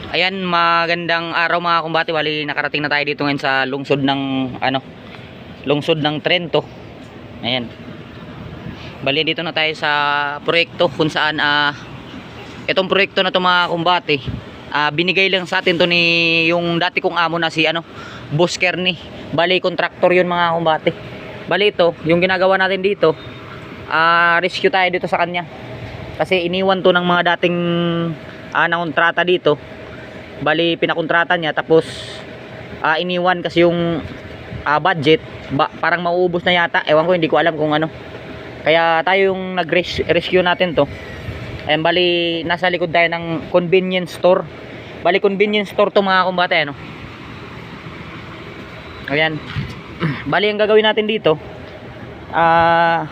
Ayan, magandang araw mga kumbate. Wali nakarating na tayo dito ngayon sa lungsod ng lungsod ng Trento. Ayan. Bali dito na tayo sa proyekto kung saan itong proyekto na to mga kumbate, binigay lang sa atin to ni yung dati kong amo na si Boss Kerny. Bali contractor yun mga kumbate. Bali ito, yung ginagawa natin dito, rescue tayo dito sa kanya. Kasi iniwan to ng mga dating nakontrata dito. Bali pinakontrata niya, tapos iniwan kasi yung budget parang mauubos na yata, ewan ko, hindi ko alam kung ano, kaya tayo yung nag-rescue natin to. Ayan, bali nasa likod tayo ng convenience store. Bali convenience store to mga kumbate, ayan. Bali ang gagawin natin dito,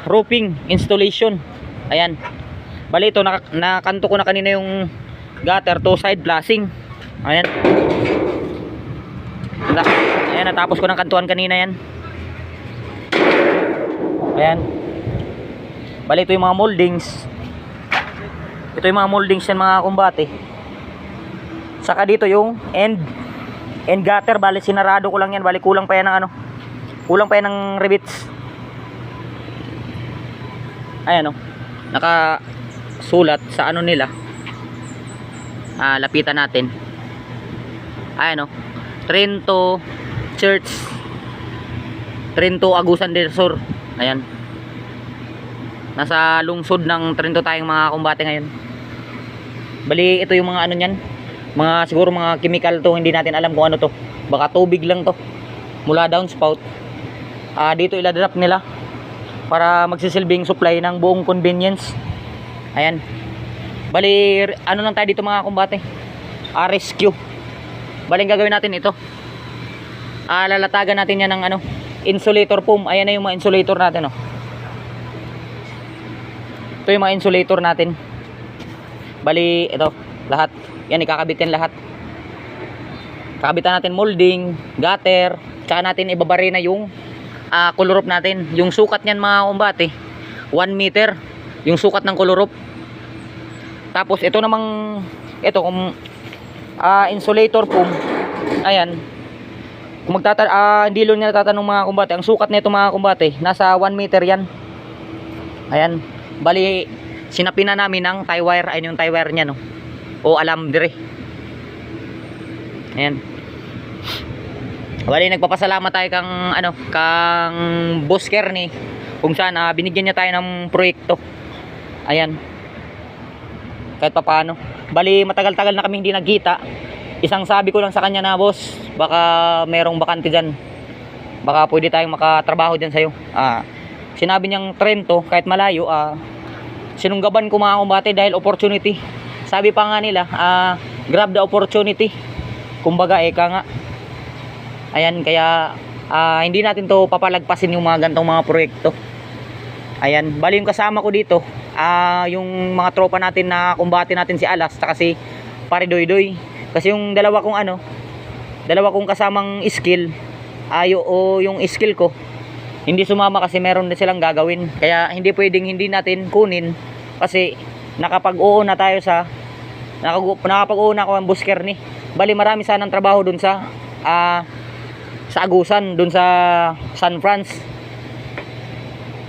roofing installation. Ayan, bali ito nakanto ko na kanina yung gutter to side flashing. Ayan. Ayan, natapos ko ng kantuan kanina yan. Ayan. Bali ito yung mga moldings. Ito yung mga moldings yan mga kumbate. Saka dito yung end gutter. Bali sinarado ko lang yan. Bali kulang pa yan ng kulang pa yan ng rivets. Ayan nakasulat sa nila. Lapitan natin. Ayan Trento Church, Trento Agusan del Sur. Ayan, nasa lungsod ng Trento tayong mga kumbate ngayon. Bali ito yung mga niyan, siguro mga chemical to, hindi natin alam kung ano to. Baka tubig lang to mula downspout. Dito iladrop nila para magsisilbing supply ng buong convenience. Ayan, bali lang tayo dito mga kumbate, rescue. Bali gagawin natin ito, lalatagan natin yan ng insulator foam. Ayan na yung mga insulator natin. Ito yung mga insulator natin. Bali ito lahat yan, ikakabit yan lahat. Kakabitan natin molding, gutter, tsaka natin ibabari na yung color rope natin. Yung sukat niyan mga kumbate, 1 meter yung sukat ng color rope. Tapos ito namang kung insulator foam, ayan, kung hindi lo niya natatanong mga kumbate, ang sukat nito mga kumbate nasa 1 meter yan. Ayan, bali sinapina namin ng tie wire. Ayun yung tie wire nya o alambre. Ayan, bali nagpapasalamat tayo kang Boss Kerny kung saan binigyan niya tayo ng proyekto. Ayan, kahit papaano. Bali matagal-tagal na kami hindi nagkita. Isang sabi ko lang sa kanya na, boss, baka merong bakante dyan, baka pwede tayong makatrabaho dyan sa'yo. Sinabi niyang Trento, kahit malayo, sinunggaban ko mga kumbate dahil opportunity. Sabi pa nga nila, grab the opportunity, kumbaga nga. Ayan, kaya hindi natin to papalagpasin yung mga gantong mga proyekto. Ayan, bali yung kasama ko dito, yung mga tropa natin na kumbate natin, si Alas at si Pare Doydoy. Kasi yung dalawa kong kasamang skill, yung skill ko hindi sumama kasi meron din silang gagawin. Kaya hindi pwedeng hindi natin kunin, kasi nakapag-oo na tayo nakapag-oo na ako ang Boss Kerny. Bali marami sanang trabaho dun sa Agusan, dun sa San Franz.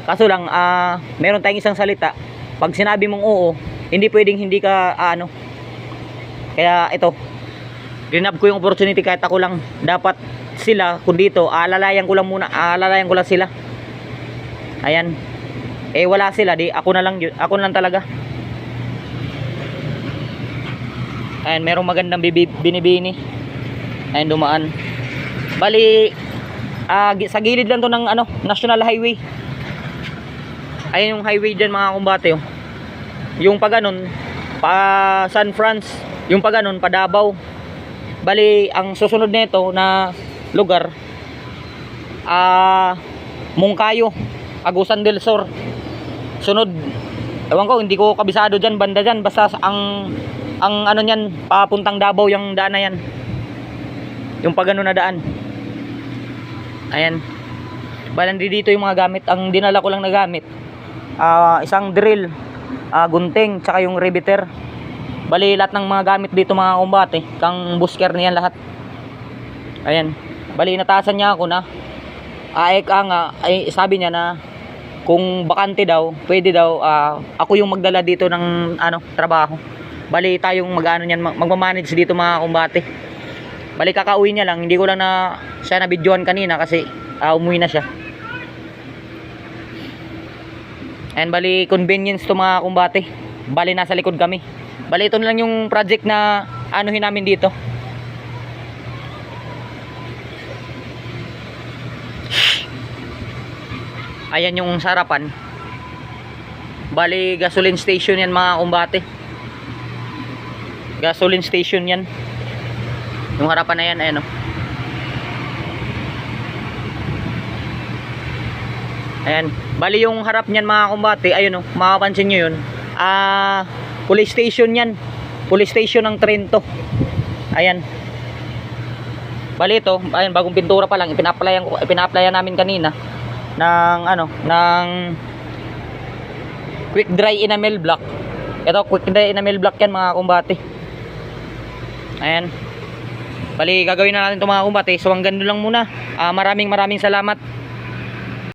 Kaso lang meron tayong isang salita, pag sinabi mong oo, hindi pwedeng hindi ka kaya ito, rinab ko yung opportunity kahit ako lang. Dapat sila kung dito, alalayan ko lang sila. Ayan, wala sila, di ako na lang talaga. Ayan, merong magandang binibini. Ayan, dumaan. Bali sa gilid lang to ng National Highway. Ayan yung highway dyan mga kumbate. Yung pa ganun, pa San Franz, yung pa ganun, pa Davao. Bali ang susunod nito na lugar, Mungkayo, Agusan del Sur. Sunod, ewan ko, hindi ko kabisado dyan, banda dyan. Basta ang nyan, papuntang Davao yung daan na yan, yung pa ganun na daan. Ayan, bali dito yung mga gamit. Ang dinala ko lang na gamit, isang drill, gunting, tsaka yung riveter. Bali lahat ng mga gamit dito mga kumbate, kang busker niyan lahat. Ayan. Bali inatasan niya ako na ay sabi niya na kung bakante daw, pwede daw ako yung magdala dito ng trabaho. Bali tayong mag-ano niyan, magmamanage dito mga kumbate. Bali kakauwi niya lang, hindi ko lang na siya na videoan kanina kasi umuwi na siya. And bali convenience to mga kumbate. Bali nasa likod kami. Bali ito na lang yung project na anuhin namin dito. Ayan yung sarapan. Bali gasoline station yan mga kumbate. Gasoline station yan. Yung harapan na yan, ayan o. Ayan. Bali yung harap niyan mga kumbate, ayun o, makapansin nyo yun. Police station yan. Police station ng Trento. Ayan. Bali ito, ayan, bagong pintura pa lang. Ipina-applyan namin kanina ng quick dry enamel block. Ito quick dry enamel block yan mga kumbate. Ayan. Bali gagawin na natin ito mga kumbate. So hanggang doon lang muna. Maraming salamat.